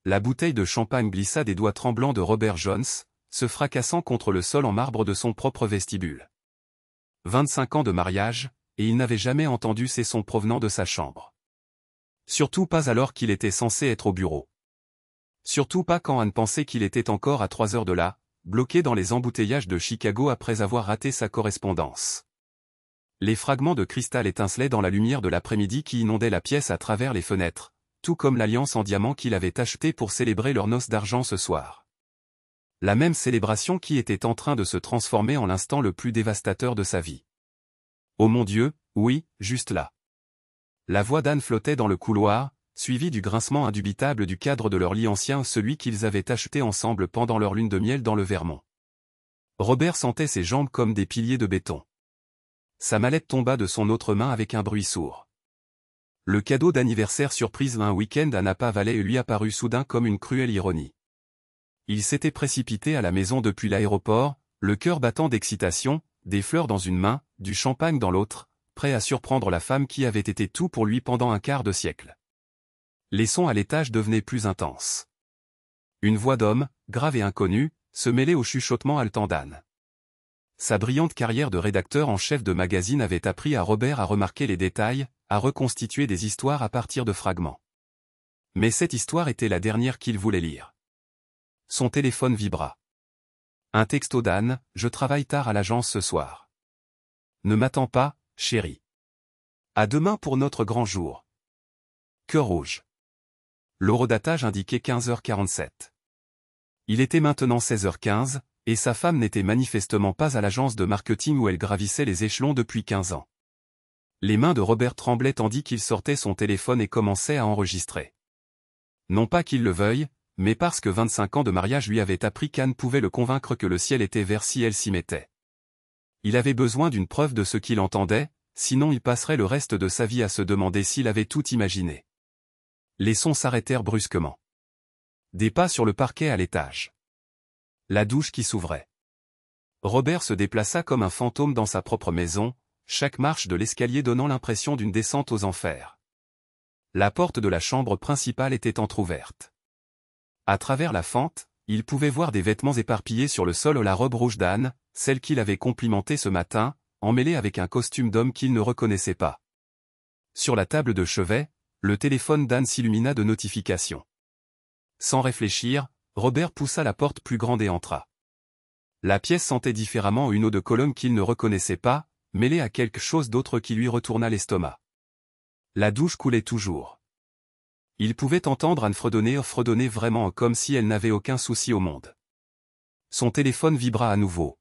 La bouteille de champagne glissa des doigts tremblants de Robert Jones, se fracassant contre le sol en marbre de son propre vestibule. 25 ans de mariage, et il n'avait jamais entendu ces sons provenant de sa chambre. Surtout pas alors qu'il était censé être au bureau. Surtout pas quand Anne pensait qu'il était encore à 3 heures de là, bloqué dans les embouteillages de Chicago après avoir raté sa correspondance. Les fragments de cristal étincelaient dans la lumière de l'après-midi qui inondait la pièce à travers les fenêtres, tout comme l'alliance en diamant qu'il avait achetée pour célébrer leur noce d'argent ce soir. La même célébration qui était en train de se transformer en l'instant le plus dévastateur de sa vie. Oh mon Dieu, oui, juste là. La voix d'Anne flottait dans le couloir, suivie du grincement indubitable du cadre de leur lit ancien, celui qu'ils avaient acheté ensemble pendant leur lune de miel dans le Vermont. Robert sentait ses jambes comme des piliers de béton. Sa mallette tomba de son autre main avec un bruit sourd. Le cadeau d'anniversaire surprise d'un week-end à Napa Valley lui apparut soudain comme une cruelle ironie. Il s'était précipité à la maison depuis l'aéroport, le cœur battant d'excitation, des fleurs dans une main, du champagne dans l'autre, prêt à surprendre la femme qui avait été tout pour lui pendant un quart de siècle. Les sons à l'étage devenaient plus intenses. Une voix d'homme, grave et inconnue, se mêlait au chuchotement haletant d'Anne. Sa brillante carrière de rédacteur en chef de magazine avait appris à Robert à remarquer les détails, à reconstituer des histoires à partir de fragments. Mais cette histoire était la dernière qu'il voulait lire. Son téléphone vibra. Un texto d'Anne, « Je travaille tard à l'agence ce soir. Ne m'attends pas, chérie. À demain pour notre grand jour. Cœur rouge. » L'horodatage indiquait 15h47. Il était maintenant 16h15, et sa femme n'était manifestement pas à l'agence de marketing où elle gravissait les échelons depuis 15 ans. Les mains de Robert tremblaient tandis qu'il sortait son téléphone et commençait à enregistrer. Non pas qu'il le veuille, mais parce que 25 ans de mariage lui avaient appris qu'Anne pouvait le convaincre que le ciel était vert si elle s'y mettait. Il avait besoin d'une preuve de ce qu'il entendait, sinon il passerait le reste de sa vie à se demander s'il avait tout imaginé. Les sons s'arrêtèrent brusquement. Des pas sur le parquet à l'étage. La douche qui s'ouvrait. Robert se déplaça comme un fantôme dans sa propre maison, chaque marche de l'escalier donnant l'impression d'une descente aux enfers. La porte de la chambre principale était entr'ouverte. À travers la fente, il pouvait voir des vêtements éparpillés sur le sol, la robe rouge d'Anne, celle qu'il avait complimentée ce matin, emmêlée avec un costume d'homme qu'il ne reconnaissait pas. Sur la table de chevet, le téléphone d'Anne s'illumina de notifications. Sans réfléchir, Robert poussa la porte plus grande et entra. La pièce sentait différemment une eau de Cologne qu'il ne reconnaissait pas, mêlée à quelque chose d'autre qui lui retourna l'estomac. La douche coulait toujours. Il pouvait entendre Anne fredonner vraiment comme si elle n'avait aucun souci au monde. Son téléphone vibra à nouveau.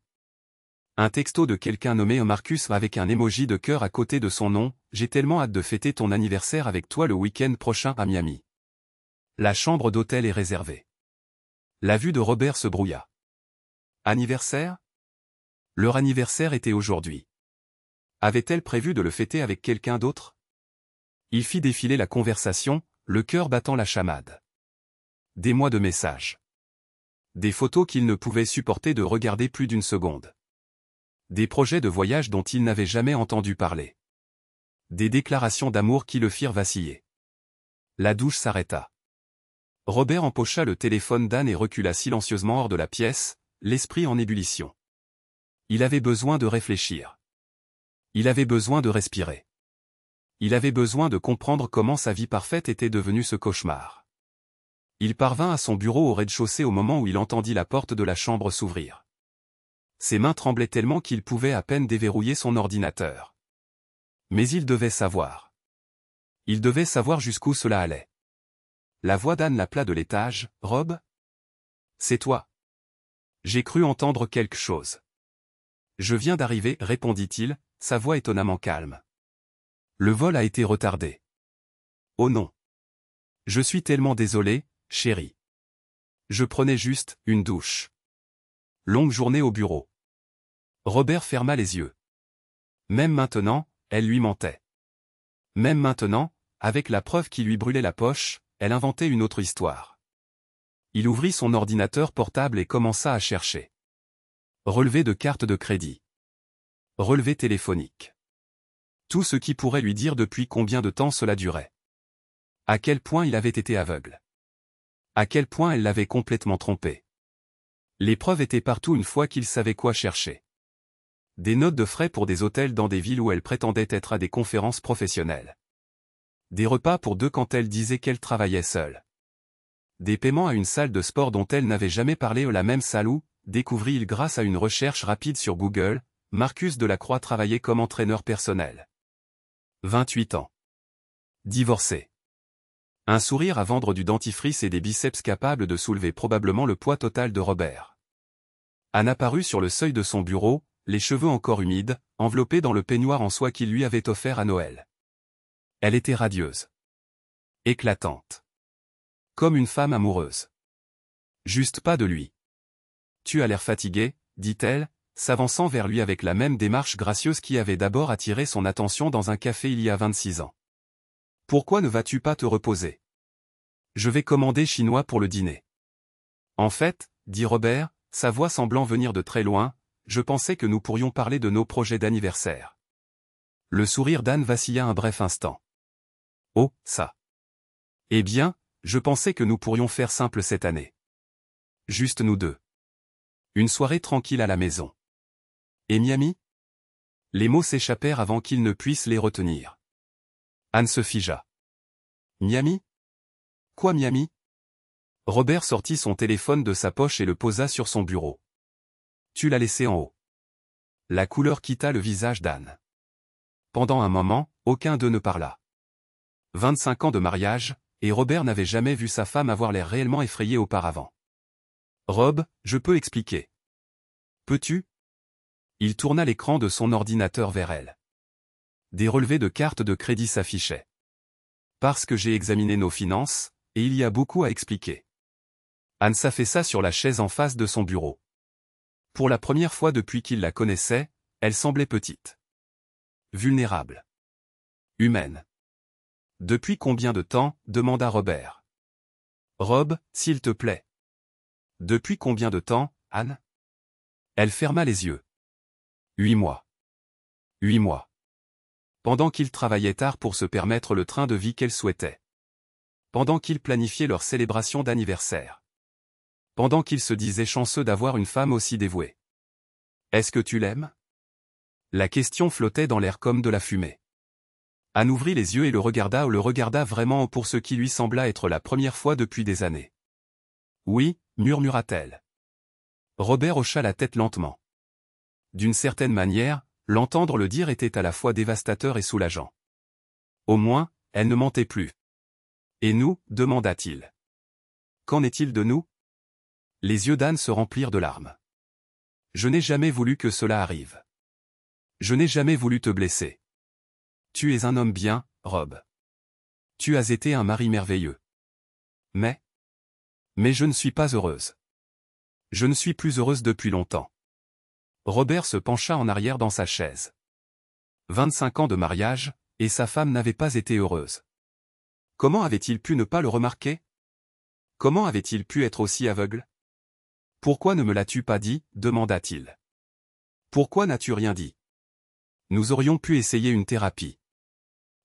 Un texto de quelqu'un nommé Marcus avec un emoji de cœur à côté de son nom, « J'ai tellement hâte de fêter ton anniversaire avec toi le week-end prochain à Miami. La chambre d'hôtel est réservée. » La vue de Robert se brouilla. Anniversaire ? Leur anniversaire était aujourd'hui. Avait-elle prévu de le fêter avec quelqu'un d'autre ? Il fit défiler la conversation, le cœur battant la chamade. Des mois de messages. Des photos qu'il ne pouvait supporter de regarder plus d'une seconde. Des projets de voyage dont il n'avait jamais entendu parler. Des déclarations d'amour qui le firent vaciller. La douche s'arrêta. Robert empocha le téléphone d'Anne et recula silencieusement hors de la pièce, l'esprit en ébullition. Il avait besoin de réfléchir. Il avait besoin de respirer. Il avait besoin de comprendre comment sa vie parfaite était devenue ce cauchemar. Il parvint à son bureau au rez-de-chaussée au moment où il entendit la porte de la chambre s'ouvrir. Ses mains tremblaient tellement qu'il pouvait à peine déverrouiller son ordinateur. Mais il devait savoir. Il devait savoir jusqu'où cela allait. La voix d'Anne l'appela de l'étage, « Rob ? C'est toi. J'ai cru entendre quelque chose. » « Je viens d'arriver, » répondit-il, sa voix étonnamment calme. « Le vol a été retardé. »« Oh non. Je suis tellement désolé, chérie. Je prenais juste une douche. » Longue journée au bureau. Robert ferma les yeux. Même maintenant, elle lui mentait. Même maintenant, avec la preuve qui lui brûlait la poche, elle inventait une autre histoire. Il ouvrit son ordinateur portable et commença à chercher. Relevé de carte de crédit. Relevé téléphonique. Tout ce qui pourrait lui dire depuis combien de temps cela durait. À quel point il avait été aveugle. À quel point elle l'avait complètement trompé. Les preuves étaient partout une fois qu'il savait quoi chercher. Des notes de frais pour des hôtels dans des villes où elle prétendait être à des conférences professionnelles. Des repas pour deux quand elle disait qu'elle travaillait seule. Des paiements à une salle de sport dont elle n'avait jamais parlé, la même salle où, découvrit-il grâce à une recherche rapide sur Google, Marcus Delacroix travaillait comme entraîneur personnel. 28 ans. Divorcé. Un sourire à vendre, du dentifrice et des biceps capables de soulever probablement le poids total de Robert. Anne apparut sur le seuil de son bureau, les cheveux encore humides, enveloppés dans le peignoir en soie qu'il lui avait offert à Noël. Elle était radieuse. Éclatante. Comme une femme amoureuse. Juste pas de lui. Tu as l'air fatigué, dit-elle, s'avançant vers lui avec la même démarche gracieuse qui avait d'abord attiré son attention dans un café il y a 26 ans. Pourquoi ne vas-tu pas te reposer? Je vais commander chinois pour le dîner. En fait, dit Robert, sa voix semblant venir de très loin, je pensais que nous pourrions parler de nos projets d'anniversaire. Le sourire d'Anne vacilla un bref instant. Oh, ça. Eh bien, je pensais que nous pourrions faire simple cette année. Juste nous deux. Une soirée tranquille à la maison. Et Miami? Les mots s'échappèrent avant qu'il ne puisse les retenir. Anne se figea. Miami? Quoi Miami? Robert sortit son téléphone de sa poche et le posa sur son bureau. Tu l'as laissé en haut. La couleur quitta le visage d'Anne. Pendant un moment, aucun d'eux ne parla. 25 ans de mariage, et Robert n'avait jamais vu sa femme avoir l'air réellement effrayée auparavant. Rob, je peux expliquer. Peux-tu? Il tourna l'écran de son ordinateur vers elle. Des relevés de cartes de crédit s'affichaient. Parce que j'ai examiné nos finances, et il y a beaucoup à expliquer. Anne s'affaissa sur la chaise en face de son bureau. Pour la première fois depuis qu'il la connaissait, elle semblait petite. Vulnérable. Humaine. Depuis combien de temps? Demanda Robert. Rob, s'il te plaît. Depuis combien de temps, Anne? Elle ferma les yeux. 8 mois. 8 mois. Pendant qu'ils travaillaient tard pour se permettre le train de vie qu'elle souhaitait. Pendant qu'ils planifiaient leur célébration d'anniversaire. Pendant qu'ils se disaient chanceux d'avoir une femme aussi dévouée. Est-ce que tu l'aimes? La question flottait dans l'air comme de la fumée. Anne ouvrit les yeux et le regarda vraiment pour ce qui lui sembla être la première fois depuis des années. Oui, murmura-t-elle. Robert hocha la tête lentement. D'une certaine manière, l'entendre le dire était à la fois dévastateur et soulageant. Au moins, elle ne mentait plus. Et nous, demanda-t-il. Qu'en est-il de nous? Les yeux d'Anne se remplirent de larmes. Je n'ai jamais voulu que cela arrive. Je n'ai jamais voulu te blesser. Tu es un homme bien, Rob. Tu as été un mari merveilleux. Mais je ne suis pas heureuse. Je ne suis plus heureuse depuis longtemps. Robert se pencha en arrière dans sa chaise. 25 ans de mariage, et sa femme n'avait pas été heureuse. Comment avait-il pu ne pas le remarquer? Comment avait-il pu être aussi aveugle? Pourquoi ne me l'as-tu pas dit? Demanda-t-il. Pourquoi n'as-tu rien dit? Nous aurions pu essayer une thérapie.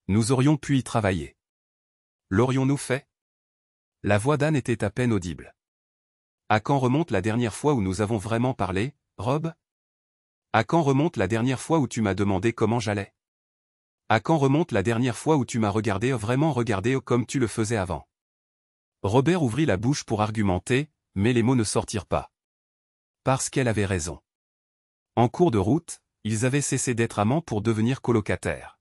Nous aurions pu y travailler. L'aurions-nous fait? La voix d'Anne était à peine audible. À quand remonte la dernière fois où nous avons vraiment parlé, Rob? À quand remonte la dernière fois où tu m'as demandé comment j'allais? À quand remonte la dernière fois où tu m'as vraiment regardé comme tu le faisais avant? Robert ouvrit la bouche pour argumenter, mais les mots ne sortirent pas. Parce qu'elle avait raison. En cours de route, ils avaient cessé d'être amants pour devenir colocataires.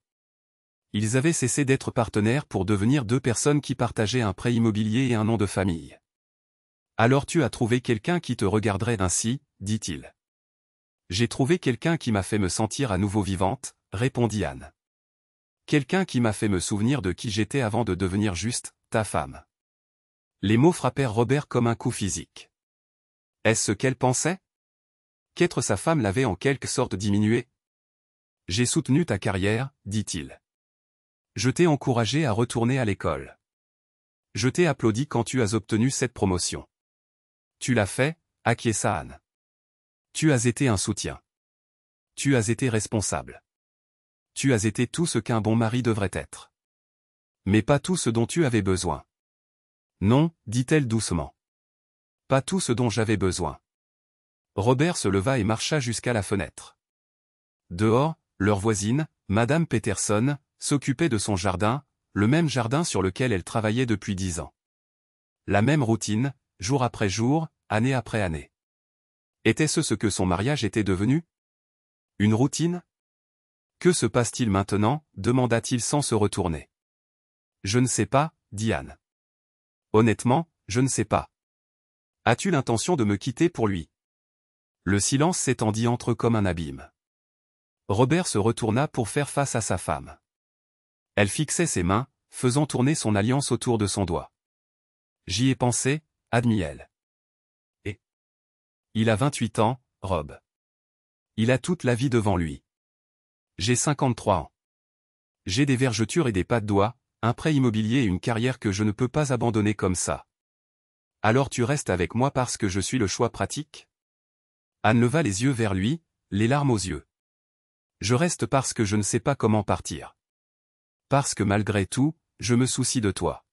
Ils avaient cessé d'être partenaires pour devenir deux personnes qui partageaient un prêt immobilier et un nom de famille. Alors tu as trouvé quelqu'un qui te regarderait ainsi, dit-il. J'ai trouvé quelqu'un qui m'a fait me sentir à nouveau vivante, répondit Anne. Quelqu'un qui m'a fait me souvenir de qui j'étais avant de devenir juste, ta femme. Les mots frappèrent Robert comme un coup physique. Est-ce ce qu'elle pensait? Qu'être sa femme l'avait en quelque sorte diminué? J'ai soutenu ta carrière, dit-il. Je t'ai encouragé à retourner à l'école. Je t'ai applaudi quand tu as obtenu cette promotion. Tu l'as fait, acquiesça Anne. Tu as été un soutien. Tu as été responsable. Tu as été tout ce qu'un bon mari devrait être. Mais pas tout ce dont tu avais besoin. Non, dit-elle doucement. Pas tout ce dont j'avais besoin. Robert se leva et marcha jusqu'à la fenêtre. Dehors, leur voisine, Madame Peterson, s'occupait de son jardin, le même jardin sur lequel elle travaillait depuis 10 ans. La même routine, jour après jour, année après année. Était-ce ce que son mariage était devenu? Une routine? Que se passe-t-il maintenant? Demanda-t-il sans se retourner. Je ne sais pas, dit Anne. Honnêtement, je ne sais pas. As-tu l'intention de me quitter pour lui? Le silence s'étendit entre eux comme un abîme. Robert se retourna pour faire face à sa femme. Elle fixait ses mains, faisant tourner son alliance autour de son doigt. J'y ai pensé, admit-elle. Et il a 28 ans, Rob. Il a toute la vie devant lui. J'ai 53 ans. J'ai des vergetures et des pas de doigts, un prêt immobilier et une carrière que je ne peux pas abandonner comme ça. Alors tu restes avec moi parce que je suis le choix pratique? Anne leva les yeux vers lui, les larmes aux yeux. Je reste parce que je ne sais pas comment partir. Parce que malgré tout, je me soucie de toi.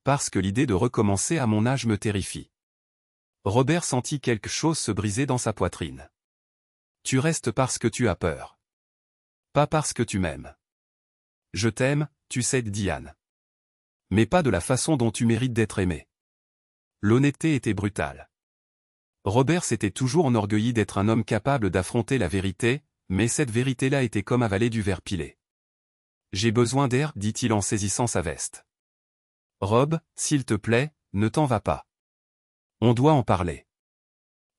Parce que l'idée de recommencer à mon âge me terrifie. Robert sentit quelque chose se briser dans sa poitrine. Tu restes parce que tu as peur. Pas parce que tu m'aimes. Je t'aime, tu sais, dit Anne. Mais pas de la façon dont tu mérites d'être aimé. L'honnêteté était brutale. Robert s'était toujours enorgueilli d'être un homme capable d'affronter la vérité, mais cette vérité-là était comme avaler du verre pilé. J'ai besoin d'air, dit-il en saisissant sa veste. Rob, s'il te plaît, ne t'en va pas. On doit en parler.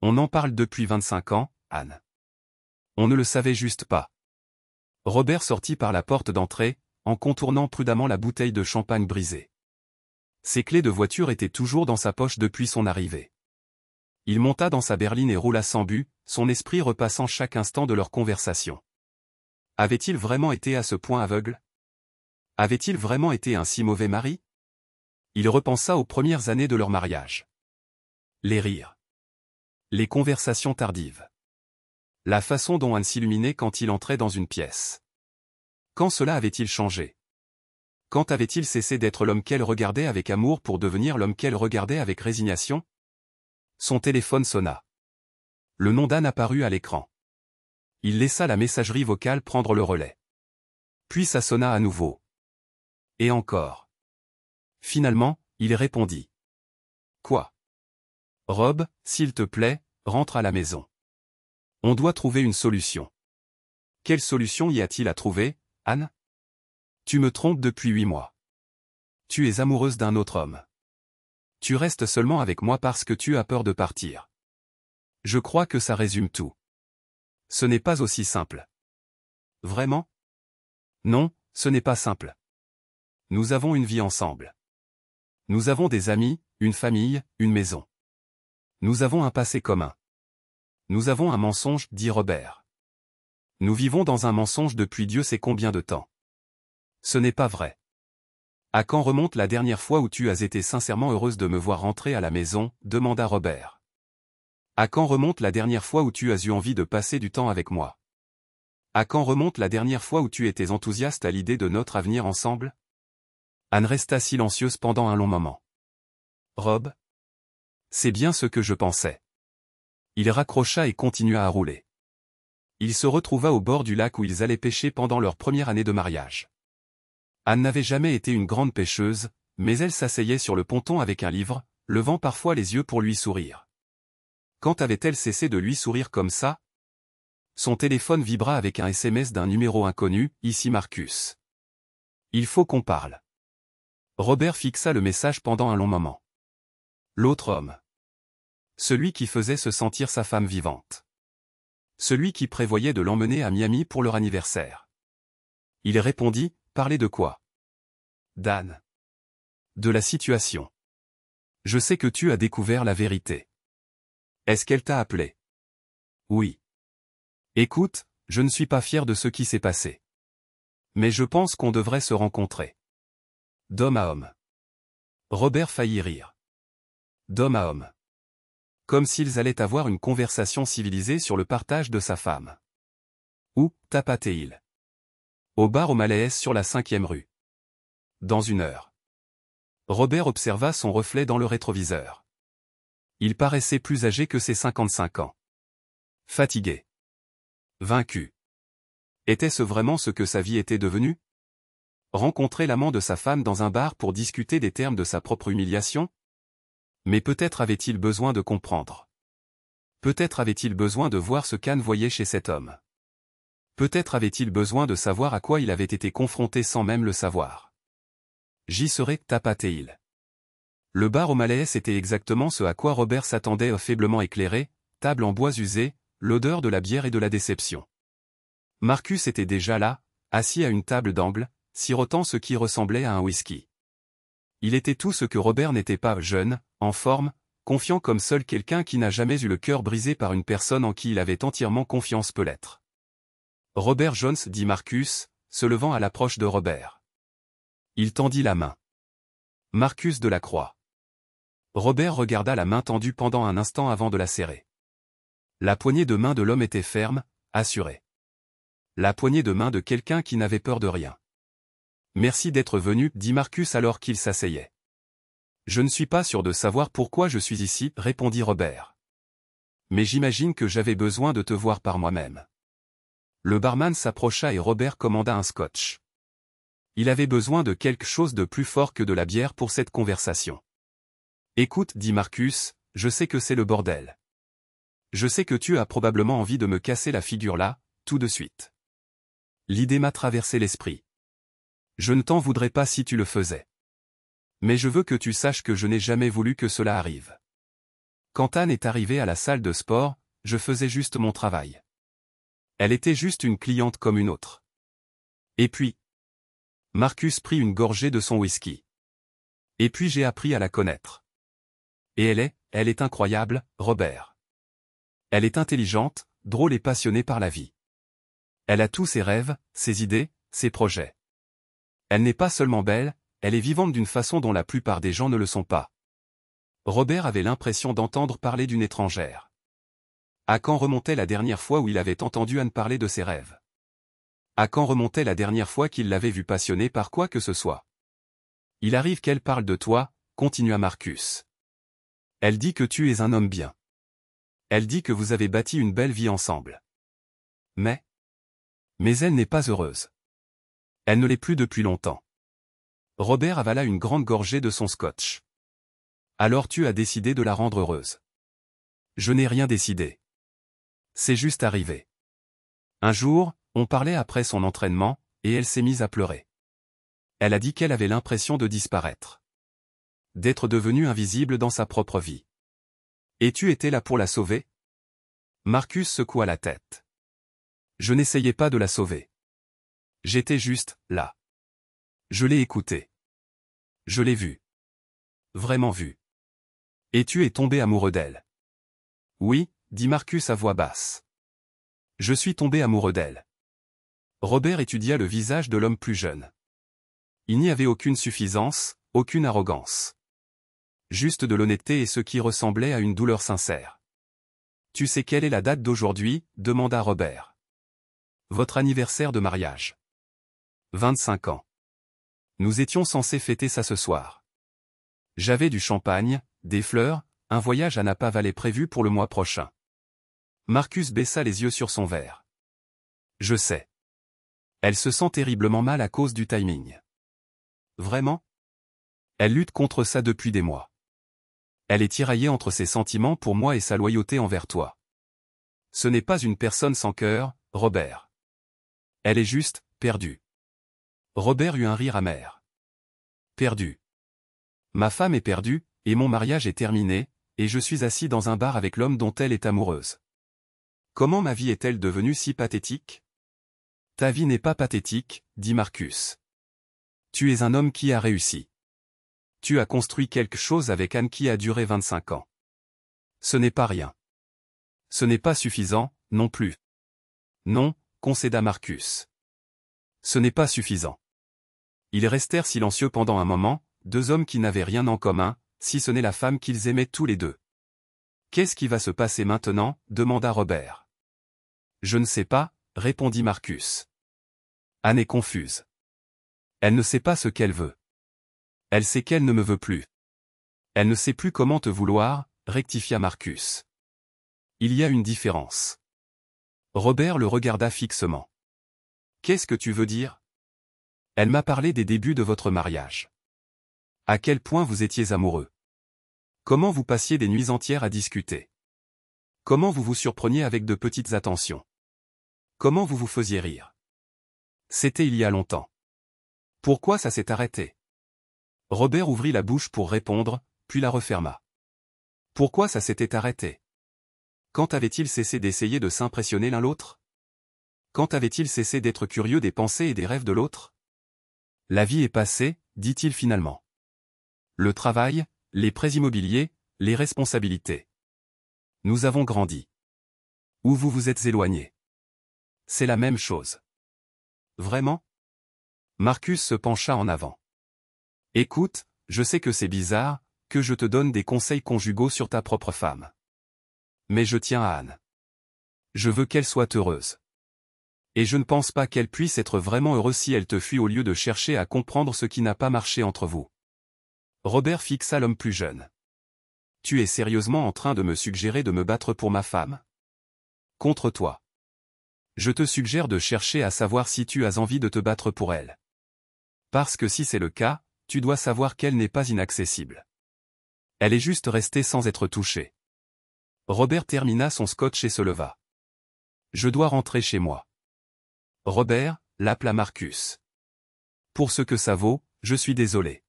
On en parle depuis 25 ans, Anne. On ne le savait juste pas. Robert sortit par la porte d'entrée, en contournant prudemment la bouteille de champagne brisée. Ses clés de voiture étaient toujours dans sa poche depuis son arrivée. Il monta dans sa berline et roula sans but, son esprit repassant chaque instant de leur conversation. Avait-il vraiment été à ce point aveugle? Avait-il vraiment été un si mauvais mari? Il repensa aux premières années de leur mariage. Les rires. Les conversations tardives. La façon dont Anne s'illuminait quand il entrait dans une pièce. Quand cela avait-il changé? Quand avait-il cessé d'être l'homme qu'elle regardait avec amour pour devenir l'homme qu'elle regardait avec résignation? Son téléphone sonna. Le nom d'Anne apparut à l'écran. Il laissa la messagerie vocale prendre le relais. Puis ça sonna à nouveau. Et encore. Finalement, il répondit. Quoi? Rob, s'il te plaît, rentre à la maison. On doit trouver une solution. Quelle solution y a-t-il à trouver, Anne? Tu me trompes depuis 8 mois. Tu es amoureuse d'un autre homme. Tu restes seulement avec moi parce que tu as peur de partir. Je crois que ça résume tout. Ce n'est pas aussi simple. Vraiment? Non, ce n'est pas simple. Nous avons une vie ensemble. Nous avons des amis, une famille, une maison. Nous avons un passé commun. Nous avons un mensonge, dit Robert. Nous vivons dans un mensonge depuis Dieu sait combien de temps. Ce n'est pas vrai. À quand remonte la dernière fois où tu as été sincèrement heureuse de me voir rentrer à la maison, demanda Robert. À quand remonte la dernière fois où tu as eu envie de passer du temps avec moi? À quand remonte la dernière fois où tu étais enthousiaste à l'idée de notre avenir ensemble? Anne resta silencieuse pendant un long moment. Rob? C'est bien ce que je pensais. Il raccrocha et continua à rouler. Il se retrouva au bord du lac où ils allaient pêcher pendant leur première année de mariage. Anne n'avait jamais été une grande pêcheuse, mais elle s'asseyait sur le ponton avec un livre, levant parfois les yeux pour lui sourire. Quand avait-elle cessé de lui sourire comme ça? Son téléphone vibra avec un SMS d'un numéro inconnu, ici Marcus. Il faut qu'on parle. Robert fixa le message pendant un long moment. L'autre homme. Celui qui faisait se sentir sa femme vivante. Celui qui prévoyait de l'emmener à Miami pour leur anniversaire. Il répondit, parler de quoi? d'Anne. De la situation. Je sais que tu as découvert la vérité. Est-ce qu'elle t'a appelé? Oui. Écoute, je ne suis pas fier de ce qui s'est passé. Mais je pense qu'on devrait se rencontrer. D'homme à homme. Robert faillit rire. D'homme à homme. Comme s'ils allaient avoir une conversation civilisée sur le partage de sa femme. Où, tapatait-il? Au bar au Malaise sur la 5e rue. Dans 1 heure. Robert observa son reflet dans le rétroviseur. Il paraissait plus âgé que ses 55 ans. Fatigué. Vaincu. Était-ce vraiment ce que sa vie était devenue? Rencontrer l'amant de sa femme dans un bar pour discuter des termes de sa propre humiliation? Mais peut-être avait-il besoin de comprendre. Peut-être avait-il besoin de voir ce qu'Anne voyait chez cet homme. Peut-être avait-il besoin de savoir à quoi il avait été confronté sans même le savoir. J'y serai, tapatait-il. Le bar au Malaise était exactement ce à quoi Robert s'attendait, faiblement éclairé, table en bois usé, l'odeur de la bière et de la déception. Marcus était déjà là, assis à une table d'angle, sirotant ce qui ressemblait à un whisky. Il était tout ce que Robert n'était pas, jeune, en forme, confiant comme seul quelqu'un qui n'a jamais eu le cœur brisé par une personne en qui il avait entièrement confiance peut l'être. Robert Jones, dit Marcus, se levant à l'approche de Robert. Il tendit la main. Marcus Delacroix. Robert regarda la main tendue pendant un instant avant de la serrer. La poignée de main de l'homme était ferme, assurée. La poignée de main de quelqu'un qui n'avait peur de rien. Merci d'être venu, dit Marcus alors qu'il s'asseyait. Je ne suis pas sûr de savoir pourquoi je suis ici, répondit Robert. Mais j'imagine que j'avais besoin de te voir par moi-même. Le barman s'approcha et Robert commanda un scotch. Il avait besoin de quelque chose de plus fort que de la bière pour cette conversation. Écoute, dit Marcus, je sais que c'est le bordel. Je sais que tu as probablement envie de me casser la figure là, tout de suite. L'idée m'a traversé l'esprit. Je ne t'en voudrais pas si tu le faisais. Mais je veux que tu saches que je n'ai jamais voulu que cela arrive. Quand Anne est arrivée à la salle de sport, je faisais juste mon travail. Elle était juste une cliente comme une autre. Et puis, Marcus prit une gorgée de son whisky. Et puis j'ai appris à la connaître. Et elle est incroyable, Robert. Elle est intelligente, drôle et passionnée par la vie. Elle a tous ses rêves, ses idées, ses projets. Elle n'est pas seulement belle, elle est vivante d'une façon dont la plupart des gens ne le sont pas. Robert avait l'impression d'entendre parler d'une étrangère. À quand remontait la dernière fois où il avait entendu Anne parler de ses rêves? À quand remontait la dernière fois qu'il l'avait vue passionnée par quoi que ce soit? Il arrive qu'elle parle de toi, continua Marcus. Elle dit que tu es un homme bien. Elle dit que vous avez bâti une belle vie ensemble. Mais elle n'est pas heureuse. Elle ne l'est plus depuis longtemps. Robert avala une grande gorgée de son scotch. Alors tu as décidé de la rendre heureuse. Je n'ai rien décidé. C'est juste arrivé. Un jour, on parlait après son entraînement, et elle s'est mise à pleurer. Elle a dit qu'elle avait l'impression de disparaître. D'être devenue invisible dans sa propre vie. Et tu étais là pour la sauver? Marcus secoua la tête. Je n'essayais pas de la sauver. J'étais juste, là. Je l'ai écoutée. Je l'ai vue. Vraiment vue. Et tu es tombé amoureux d'elle. Oui, dit Marcus à voix basse. Je suis tombé amoureux d'elle. Robert étudia le visage de l'homme plus jeune. Il n'y avait aucune suffisance, aucune arrogance. Juste de l'honnêteté et ce qui ressemblait à une douleur sincère. Tu sais quelle est la date d'aujourd'hui? Demanda Robert. Votre anniversaire de mariage. 25 ans. Nous étions censés fêter ça ce soir. J'avais du champagne, des fleurs, un voyage à Napa Valley prévu pour le mois prochain. Marcus baissa les yeux sur son verre. Je sais. Elle se sent terriblement mal à cause du timing. Vraiment? Elle lutte contre ça depuis des mois. Elle est tiraillée entre ses sentiments pour moi et sa loyauté envers toi. Ce n'est pas une personne sans cœur, Robert. Elle est juste, perdue. Robert eut un rire amer. Perdue. Ma femme est perdue, et mon mariage est terminé, et je suis assis dans un bar avec l'homme dont elle est amoureuse. Comment ma vie est-elle devenue si pathétique? Ta vie n'est pas pathétique, dit Marcus. Tu es un homme qui a réussi. Tu as construit quelque chose avec Anne qui a duré 25 ans. Ce n'est pas rien. Ce n'est pas suffisant, non plus. Non, concéda Marcus. Ce n'est pas suffisant. Ils restèrent silencieux pendant un moment, deux hommes qui n'avaient rien en commun, si ce n'est la femme qu'ils aimaient tous les deux. Qu'est-ce qui va se passer maintenant? Demanda Robert. Je ne sais pas, répondit Marcus. Anne est confuse. Elle ne sait pas ce qu'elle veut. Elle sait qu'elle ne me veut plus. Elle ne sait plus comment te vouloir, rectifia Marcus. Il y a une différence. Robert le regarda fixement. Qu'est-ce que tu veux dire? Elle m'a parlé des débuts de votre mariage. À quel point vous étiez amoureux. Comment vous passiez des nuits entières à discuter. Comment vous vous surpreniez avec de petites attentions. Comment vous vous faisiez rire. C'était il y a longtemps. Pourquoi ça s'est arrêté? Robert ouvrit la bouche pour répondre, puis la referma. Pourquoi ça s'était arrêté? Quand avait-il cessé d'essayer de s'impressionner l'un l'autre? Quand avait-il cessé d'être curieux des pensées et des rêves de l'autre? La vie est passée, dit-il finalement. Le travail, les prêts immobiliers, les responsabilités. Nous avons grandi. Ou vous vous êtes éloigné. C'est la même chose. Vraiment? Marcus se pencha en avant. Écoute, je sais que c'est bizarre, que je te donne des conseils conjugaux sur ta propre femme. Mais je tiens à Anne. Je veux qu'elle soit heureuse. Et je ne pense pas qu'elle puisse être vraiment heureuse si elle te fuit au lieu de chercher à comprendre ce qui n'a pas marché entre vous. Robert fixa l'homme plus jeune. Tu es sérieusement en train de me suggérer de me battre pour ma femme? Contre toi. Je te suggère de chercher à savoir si tu as envie de te battre pour elle. Parce que si c'est le cas, tu dois savoir qu'elle n'est pas inaccessible. Elle est juste restée sans être touchée. Robert termina son scotch et se leva. Je dois rentrer chez moi. Robert, l'appela Marcus. Pour ce que ça vaut, je suis désolé.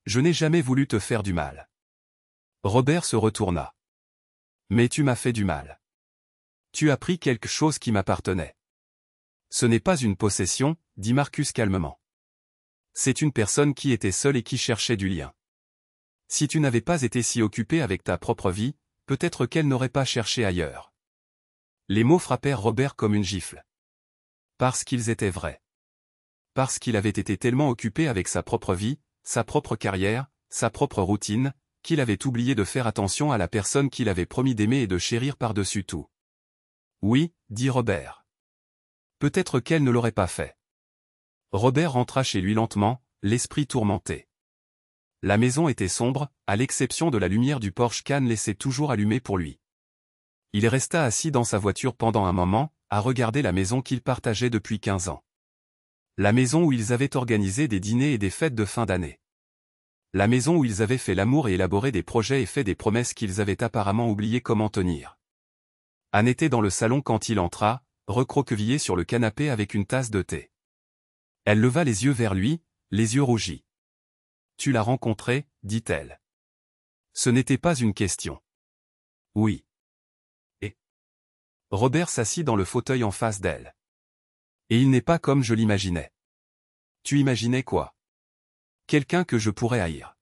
Je n'ai jamais voulu te faire du mal. Robert se retourna. Mais tu m'as fait du mal. Tu as pris quelque chose qui m'appartenait. Ce n'est pas une possession, dit Marcus calmement. C'est une personne qui était seule et qui cherchait du lien. Si tu n'avais pas été si occupé avec ta propre vie, peut-être qu'elle n'aurait pas cherché ailleurs. Les mots frappèrent Robert comme une gifle. Parce qu'ils étaient vrais. Parce qu'il avait été tellement occupé avec sa propre vie, sa propre carrière, sa propre routine, qu'il avait oublié de faire attention à la personne qu'il avait promis d'aimer et de chérir par-dessus tout. Oui, dit Robert. Peut-être qu'elle ne l'aurait pas fait. Robert rentra chez lui lentement, l'esprit tourmenté. La maison était sombre, à l'exception de la lumière du Porsche qu'Anne laissait toujours allumée pour lui. Il resta assis dans sa voiture pendant un moment, à regarder la maison qu'ils partageaient depuis 15 ans. La maison où ils avaient organisé des dîners et des fêtes de fin d'année. La maison où ils avaient fait l'amour et élaboré des projets et fait des promesses qu'ils avaient apparemment oublié comment tenir. Anne était dans le salon quand il entra, recroquevillée sur le canapé avec une tasse de thé. Elle leva les yeux vers lui, les yeux rougis. « Tu l'as rencontré, dit-elle. Ce n'était pas une question. Oui. Et Robert s'assit dans le fauteuil en face d'elle. Et il n'est pas comme je l'imaginais. Tu imaginais quoi? Quelqu'un que je pourrais haïr.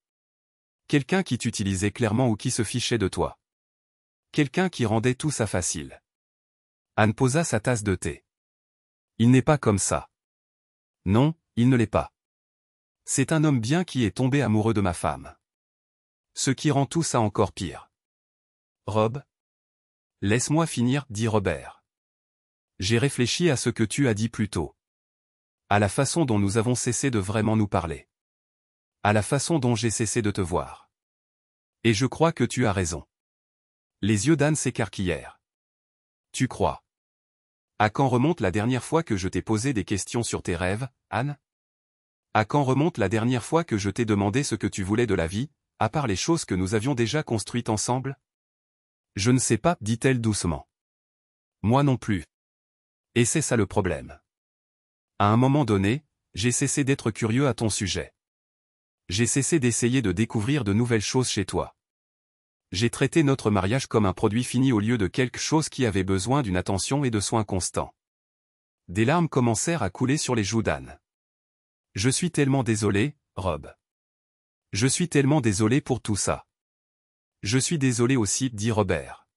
Quelqu'un qui t'utilisait clairement ou qui se fichait de toi. Quelqu'un qui rendait tout ça facile. Anne posa sa tasse de thé. Il n'est pas comme ça. Non, il ne l'est pas. C'est un homme bien qui est tombé amoureux de ma femme. Ce qui rend tout ça encore pire. Rob? Laisse-moi finir, dit Robert. J'ai réfléchi à ce que tu as dit plus tôt. À la façon dont nous avons cessé de vraiment nous parler. À la façon dont j'ai cessé de te voir. Et je crois que tu as raison. Les yeux d'Anne s'écarquillèrent. Tu crois? À quand remonte la dernière fois que je t'ai posé des questions sur tes rêves, Anne? À quand remonte la dernière fois que je t'ai demandé ce que tu voulais de la vie, à part les choses que nous avions déjà construites ensemble? Je ne sais pas, dit-elle doucement. Moi non plus. Et c'est ça le problème. À un moment donné, j'ai cessé d'être curieux à ton sujet. J'ai cessé d'essayer de découvrir de nouvelles choses chez toi. J'ai traité notre mariage comme un produit fini au lieu de quelque chose qui avait besoin d'une attention et de soins constants. Des larmes commencèrent à couler sur les joues d'Anne. Je suis tellement désolé, Rob. Je suis tellement désolé pour tout ça. Je suis désolé aussi, dit Robert.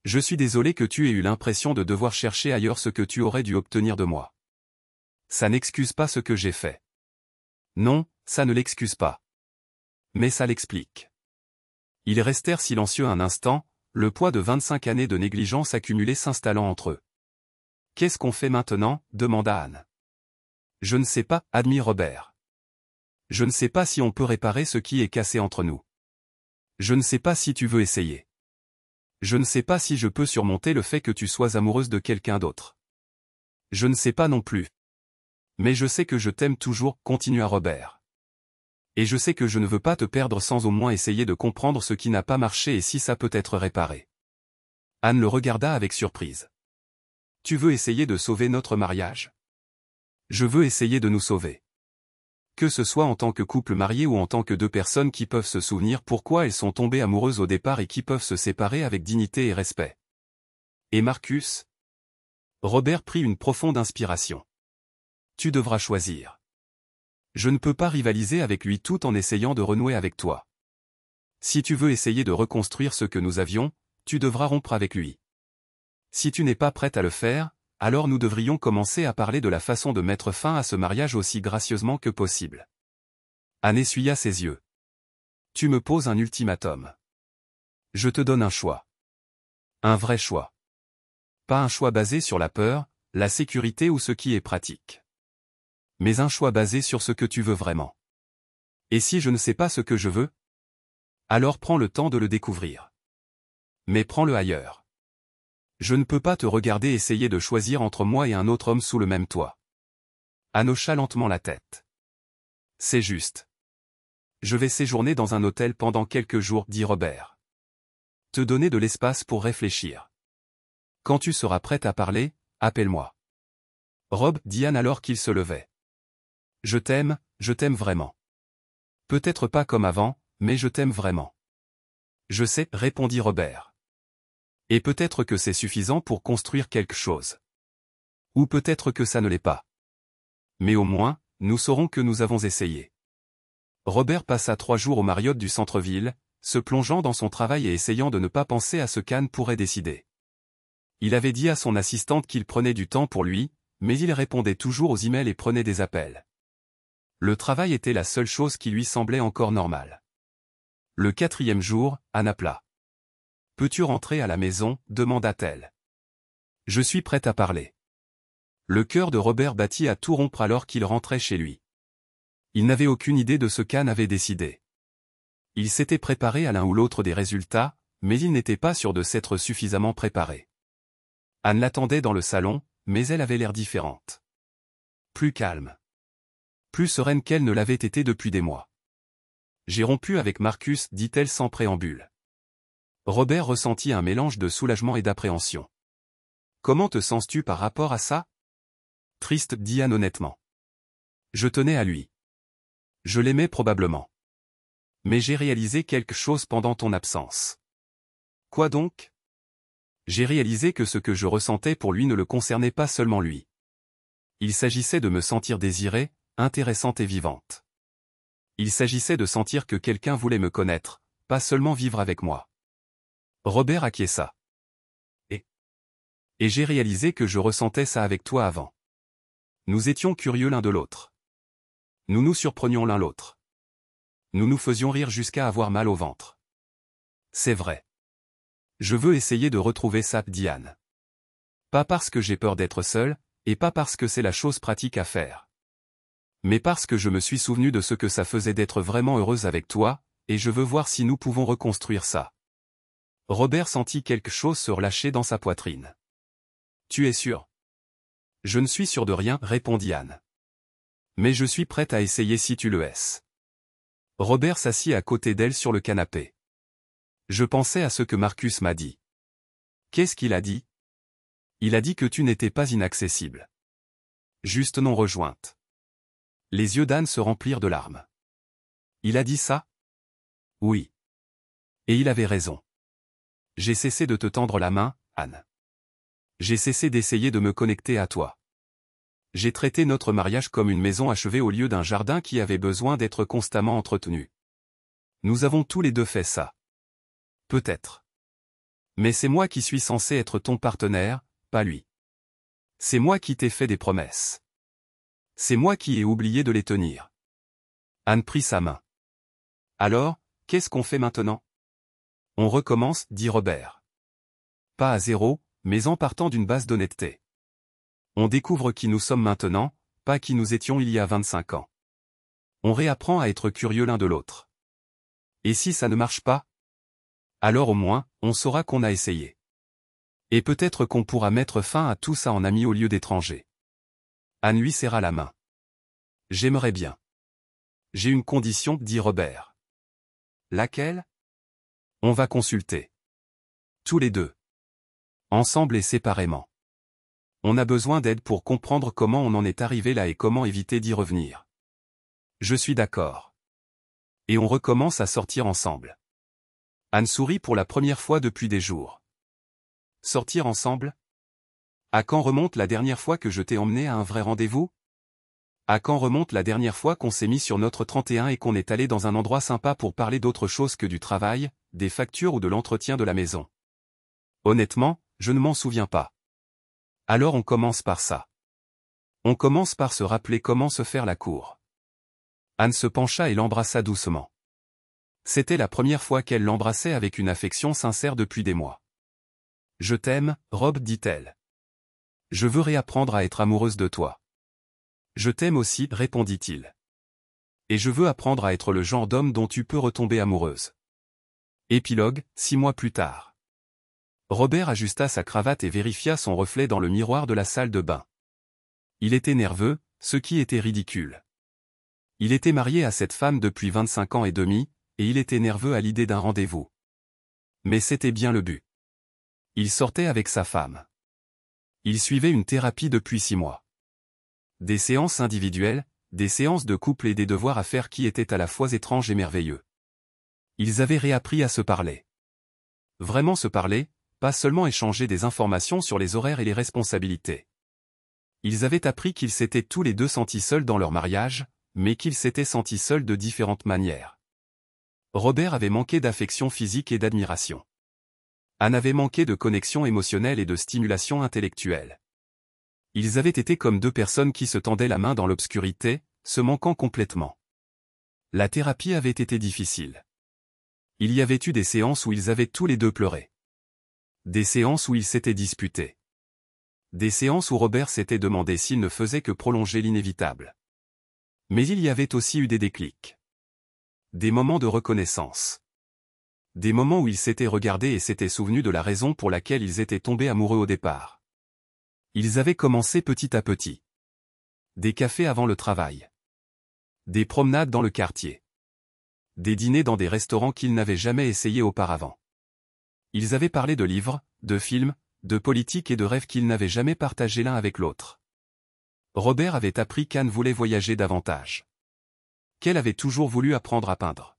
Je suis désolé que tu aies eu l'impression de devoir chercher ailleurs ce que tu aurais dû obtenir de moi. Ça n'excuse pas ce que j'ai fait. Non, ça ne l'excuse pas. Mais ça l'explique. Ils restèrent silencieux un instant, le poids de 25 années de négligence accumulée s'installant entre eux. Qu'est-ce qu'on fait maintenant? Demanda Anne. Je ne sais pas, admit Robert. Je ne sais pas si on peut réparer ce qui est cassé entre nous. Je ne sais pas si tu veux essayer. Je ne sais pas si je peux surmonter le fait que tu sois amoureuse de quelqu'un d'autre. Je ne sais pas non plus. Mais je sais que je t'aime toujours, continua Robert. Et je sais que je ne veux pas te perdre sans au moins essayer de comprendre ce qui n'a pas marché et si ça peut être réparé. Anne le regarda avec surprise. Tu veux essayer de sauver notre mariage? Je veux essayer de nous sauver. Que ce soit en tant que couple marié ou en tant que deux personnes qui peuvent se souvenir pourquoi elles sont tombées amoureuses au départ et qui peuvent se séparer avec dignité et respect. Et Marcus? Robert prit une profonde inspiration. Tu devras choisir. Je ne peux pas rivaliser avec lui tout en essayant de renouer avec toi. Si tu veux essayer de reconstruire ce que nous avions, tu devras rompre avec lui. Si tu n'es pas prête à le faire, alors nous devrions commencer à parler de la façon de mettre fin à ce mariage aussi gracieusement que possible. Anne essuya ses yeux. Tu me poses un ultimatum. Je te donne un choix. Un vrai choix. Pas un choix basé sur la peur, la sécurité ou ce qui est pratique. Mais un choix basé sur ce que tu veux vraiment. Et si je ne sais pas ce que je veux? Alors prends le temps de le découvrir. Mais prends-le ailleurs. Je ne peux pas te regarder essayer de choisir entre moi et un autre homme sous le même toit. Anne hocha lentement la tête. C'est juste. Je vais séjourner dans un hôtel pendant quelques jours, dit Robert. Te donner de l'espace pour réfléchir. Quand tu seras prête à parler, appelle-moi. Rob, dit Anne alors qu'il se levait. Je t'aime vraiment. Peut-être pas comme avant, mais je t'aime vraiment. Je sais, répondit Robert. Et peut-être que c'est suffisant pour construire quelque chose. Ou peut-être que ça ne l'est pas. Mais au moins, nous saurons que nous avons essayé. Robert passa 3 jours au Marriott du centre-ville, se plongeant dans son travail et essayant de ne pas penser à ce qu'Anne pourrait décider. Il avait dit à son assistante qu'il prenait du temps pour lui, mais il répondait toujours aux emails et prenait des appels. Le travail était la seule chose qui lui semblait encore normale. Le 4e jour, Anne appela. « Peux-tu rentrer à la maison ?» demanda-t-elle. « Je suis prête à parler. » Le cœur de Robert battit à tout rompre alors qu'il rentrait chez lui. Il n'avait aucune idée de ce qu'Anne avait décidé. Il s'était préparé à l'un ou l'autre des résultats, mais il n'était pas sûr de s'être suffisamment préparé. Anne l'attendait dans le salon, mais elle avait l'air différente. Plus calme. Plus sereine qu'elle ne l'avait été depuis des mois. « J'ai rompu avec Marcus, dit-elle sans préambule. Robert ressentit un mélange de soulagement et d'appréhension. « Comment te sens-tu par rapport à ça ?» Triste, dit Anne honnêtement. Je tenais à lui. Je l'aimais probablement. Mais j'ai réalisé quelque chose pendant ton absence. Quoi donc? J'ai réalisé que ce que je ressentais pour lui ne le concernait pas seulement lui. Il s'agissait de me sentir désirée, intéressante et vivante. Il s'agissait de sentir que quelqu'un voulait me connaître, pas seulement vivre avec moi. Robert acquiesça. Et j'ai réalisé que je ressentais ça avec toi avant. Nous étions curieux l'un de l'autre. Nous nous surprenions l'un l'autre. Nous nous faisions rire jusqu'à avoir mal au ventre. C'est vrai. Je veux essayer de retrouver ça, dit Anne. Pas parce que j'ai peur d'être seule, et pas parce que c'est la chose pratique à faire. Mais parce que je me suis souvenu de ce que ça faisait d'être vraiment heureuse avec toi, et je veux voir si nous pouvons reconstruire ça. Robert sentit quelque chose se relâcher dans sa poitrine. Tu es sûr? Je ne suis sûr de rien, répondit Anne. Mais je suis prête à essayer si tu le es. Robert s'assit à côté d'elle sur le canapé. Je pensais à ce que Marcus m'a dit. Qu'est-ce qu'il a dit? Il a dit que tu n'étais pas inaccessible. Juste non rejointe. Les yeux d'Anne se remplirent de larmes. Il a dit ça? Oui. Et il avait raison. J'ai cessé de te tendre la main, Anne. J'ai cessé d'essayer de me connecter à toi. J'ai traité notre mariage comme une maison achevée au lieu d'un jardin qui avait besoin d'être constamment entretenu. Nous avons tous les deux fait ça. Peut-être. Mais c'est moi qui suis censé être ton partenaire, pas lui. C'est moi qui t'ai fait des promesses. C'est moi qui ai oublié de les tenir. Anne prit sa main. Alors, qu'est-ce qu'on fait maintenant? On recommence, dit Robert. Pas à zéro, mais en partant d'une base d'honnêteté. On découvre qui nous sommes maintenant, pas qui nous étions il y a 25 ans. On réapprend à être curieux l'un de l'autre. Et si ça ne marche pas? Alors au moins, on saura qu'on a essayé. Et peut-être qu'on pourra mettre fin à tout ça en amis au lieu d'étrangers. Anne lui serra la main. J'aimerais bien. J'ai une condition, dit Robert. Laquelle? On va consulter. Tous les deux. Ensemble et séparément. On a besoin d'aide pour comprendre comment on en est arrivé là et comment éviter d'y revenir. Je suis d'accord. Et on recommence à sortir ensemble. Anne sourit pour la première fois depuis des jours. Sortir ensemble? À quand remonte la dernière fois que je t'ai emmené à un vrai rendez-vous? À quand remonte la dernière fois qu'on s'est mis sur notre 31 et qu'on est allé dans un endroit sympa pour parler d'autre chose que du travail, des factures ou de l'entretien de la maison? Honnêtement, je ne m'en souviens pas. Alors on commence par ça. On commence par se rappeler comment se faire la cour. Anne se pencha et l'embrassa doucement. C'était la première fois qu'elle l'embrassait avec une affection sincère depuis des mois. Je t'aime, Rob, dit-elle. Je veux réapprendre à être amoureuse de toi. Je t'aime aussi, répondit-il. Et je veux apprendre à être le genre d'homme dont tu peux retomber amoureuse. Épilogue, 6 mois plus tard. Robert ajusta sa cravate et vérifia son reflet dans le miroir de la salle de bain. Il était nerveux, ce qui était ridicule. Il était marié à cette femme depuis 25 ans et demi, et il était nerveux à l'idée d'un rendez-vous. Mais c'était bien le but. Il sortait avec sa femme. Il suivait une thérapie depuis 6 mois. Des séances individuelles, des séances de couple et des devoirs à faire qui étaient à la fois étranges et merveilleux. Ils avaient réappris à se parler. Vraiment se parler, pas seulement échanger des informations sur les horaires et les responsabilités. Ils avaient appris qu'ils s'étaient tous les deux sentis seuls dans leur mariage, mais qu'ils s'étaient sentis seuls de différentes manières. Robert avait manqué d'affection physique et d'admiration. Anne avait manqué de connexion émotionnelle et de stimulation intellectuelle. Ils avaient été comme deux personnes qui se tendaient la main dans l'obscurité, se manquant complètement. La thérapie avait été difficile. Il y avait eu des séances où ils avaient tous les deux pleuré. Des séances où ils s'étaient disputés. Des séances où Robert s'était demandé s'il ne faisait que prolonger l'inévitable. Mais il y avait aussi eu des déclics. Des moments de reconnaissance. Des moments où ils s'étaient regardés et s'étaient souvenus de la raison pour laquelle ils étaient tombés amoureux au départ. Ils avaient commencé petit à petit. Des cafés avant le travail. Des promenades dans le quartier. Des dîners dans des restaurants qu'ils n'avaient jamais essayés auparavant. Ils avaient parlé de livres, de films, de politique et de rêves qu'ils n'avaient jamais partagés l'un avec l'autre. Robert avait appris qu'Anne voulait voyager davantage. Qu'elle avait toujours voulu apprendre à peindre.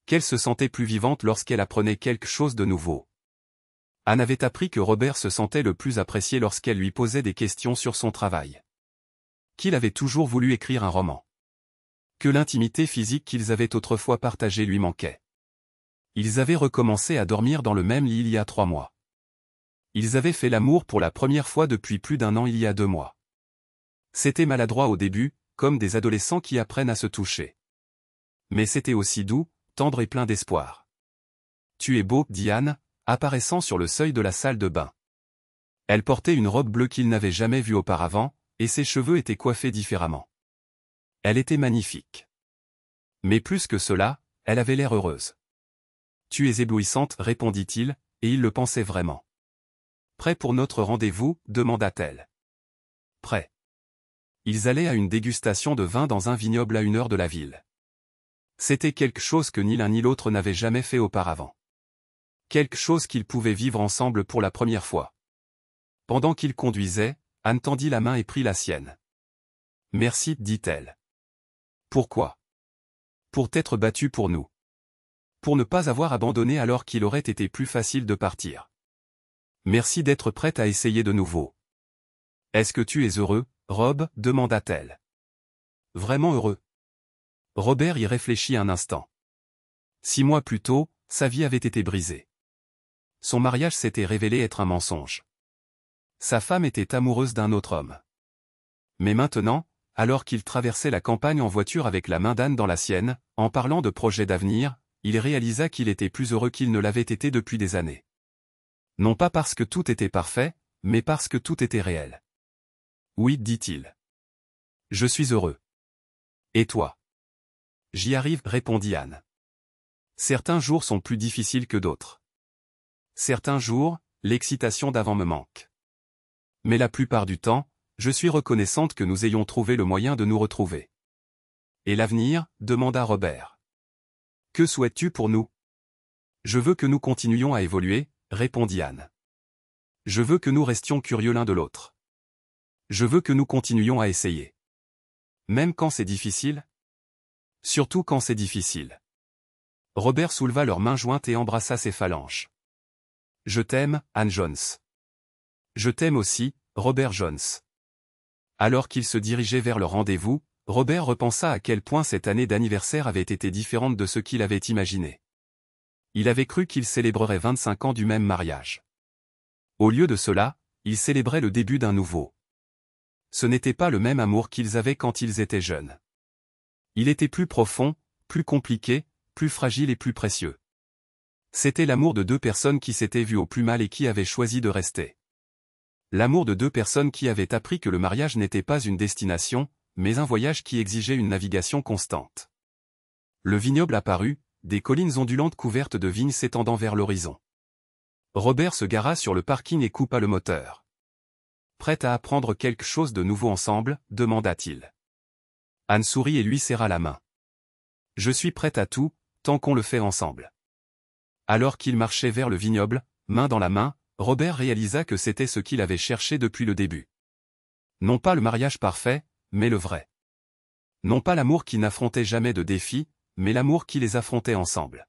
Qu'elle se sentait plus vivante lorsqu'elle apprenait quelque chose de nouveau. Anne avait appris que Robert se sentait le plus apprécié lorsqu'elle lui posait des questions sur son travail. Qu'il avait toujours voulu écrire un roman. Que l'intimité physique qu'ils avaient autrefois partagée lui manquait. Ils avaient recommencé à dormir dans le même lit il y a 3 mois. Ils avaient fait l'amour pour la première fois depuis plus d'1 an il y a 2 mois. C'était maladroit au début, comme des adolescents qui apprennent à se toucher. Mais c'était aussi doux, tendre et plein d'espoir. Tu es beau, dit Anne, apparaissant sur le seuil de la salle de bain. Elle portait une robe bleue qu'il n'avait jamais vue auparavant, et ses cheveux étaient coiffés différemment. Elle était magnifique. Mais plus que cela, elle avait l'air heureuse. Tu es éblouissante, répondit-il, et il le pensait vraiment. Prêt pour notre rendez-vous, demanda-t-elle. Prêt. Ils allaient à une dégustation de vin dans un vignoble à 1 heure de la ville. C'était quelque chose que ni l'un ni l'autre n'avaient jamais fait auparavant. Quelque chose qu'ils pouvaient vivre ensemble pour la première fois. Pendant qu'ils conduisaient, Anne tendit la main et prit la sienne. Merci, dit-elle. Pourquoi? Pour t'être battu pour nous. Pour ne pas avoir abandonné alors qu'il aurait été plus facile de partir. Merci d'être prête à essayer de nouveau. Est-ce que tu es heureux, Rob? Demanda-t-elle. Vraiment heureux. Robert y réfléchit un instant. 6 mois plus tôt, sa vie avait été brisée. Son mariage s'était révélé être un mensonge. Sa femme était amoureuse d'un autre homme. Mais maintenant, alors qu'il traversait la campagne en voiture avec la main d'Anne dans la sienne, en parlant de projets d'avenir, il réalisa qu'il était plus heureux qu'il ne l'avait été depuis des années. Non pas parce que tout était parfait, mais parce que tout était réel. Oui, dit-il. Je suis heureux. Et toi? J'y arrive, répondit Anne. Certains jours sont plus difficiles que d'autres. Certains jours, l'excitation d'avant me manque. Mais la plupart du temps, je suis reconnaissante que nous ayons trouvé le moyen de nous retrouver. Et l'avenir, demanda Robert. Que souhaites-tu pour nous? Je veux que nous continuions à évoluer, répondit Anne. Je veux que nous restions curieux l'un de l'autre. Je veux que nous continuions à essayer. Même quand c'est difficile? Surtout quand c'est difficile. Robert souleva leurs mains jointes et embrassa ses phalanges. Je t'aime, Anne Jones. Je t'aime aussi, Robert Jones. Alors qu'ils se dirigeaient vers le rendez-vous, Robert repensa à quel point cette année d'anniversaire avait été différente de ce qu'il avait imaginé. Il avait cru qu'il célébrerait 25 ans du même mariage. Au lieu de cela, il célébrait le début d'un nouveau. Ce n'était pas le même amour qu'ils avaient quand ils étaient jeunes. Il était plus profond, plus compliqué, plus fragile et plus précieux. C'était l'amour de deux personnes qui s'étaient vues au plus mal et qui avaient choisi de rester. L'amour de deux personnes qui avaient appris que le mariage n'était pas une destination, mais un voyage qui exigeait une navigation constante. Le vignoble apparut, des collines ondulantes couvertes de vignes s'étendant vers l'horizon. Robert se gara sur le parking et coupa le moteur. « Prête à apprendre quelque chose de nouveau ensemble ?» demanda-t-il. Anne sourit et lui serra la main. « Je suis prête à tout, tant qu'on le fait ensemble. » Alors qu'il marchait vers le vignoble, main dans la main, Robert réalisa que c'était ce qu'il avait cherché depuis le début. Non pas le mariage parfait, mais le vrai. Non pas l'amour qui n'affrontait jamais de défis, mais l'amour qui les affrontait ensemble.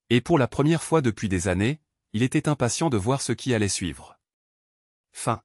Et pour la première fois depuis des années, il était impatient de voir ce qui allait suivre. Fin.